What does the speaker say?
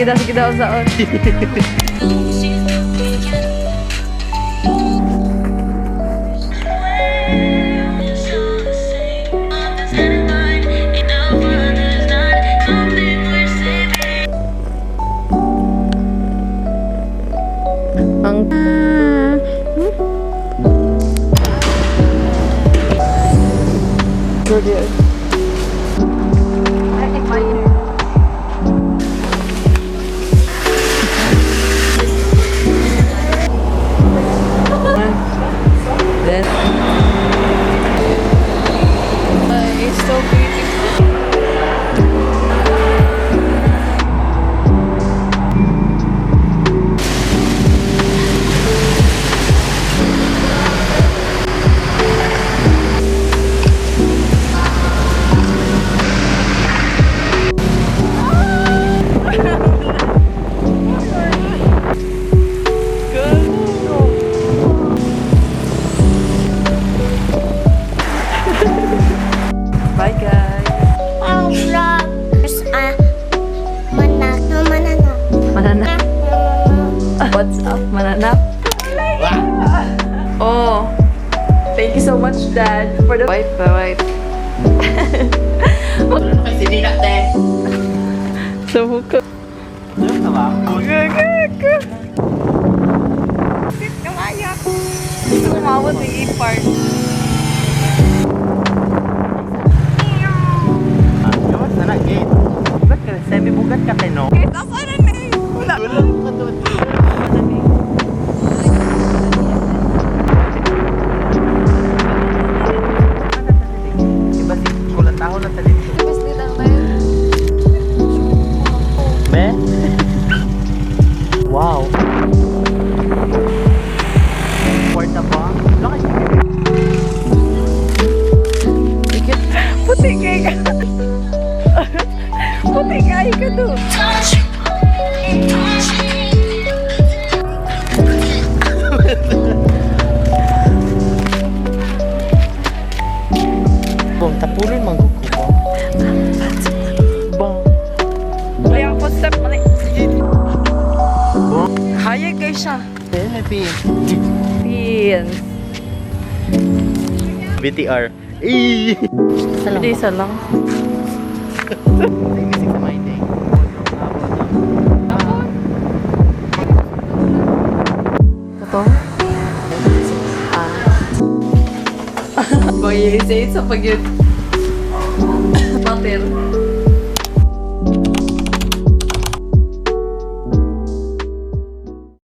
Sige daw saon. It's so beautiful. Bye guys. Oh, vlog. Mananap. What's up, mananap? Oh, thank you so much, Dad, for the wipe. Kasi di na, te. So, hook. Ano ka ba? Gusto ko mawag ng e-part. Gawas na na, gate. Ba't ka? Semi-bugat ka, te, no? Guys, ako na na eh. Wala. Ka to. Iba si kulang taho na sa dito. Tapos din ang live. Be? Wow. Kwarta ba? Lakas. Puti kayo ka. Puti kayo ka doon. Bong, tapulin mangguko ko. Bong. Kaya ako step mali. Bong. Hayag kayo siya. Happy. Pin. BTR. Eh. Hindi isa lang. Gising sa my day. Ito? Bang i-say sa pag-yun. Pater.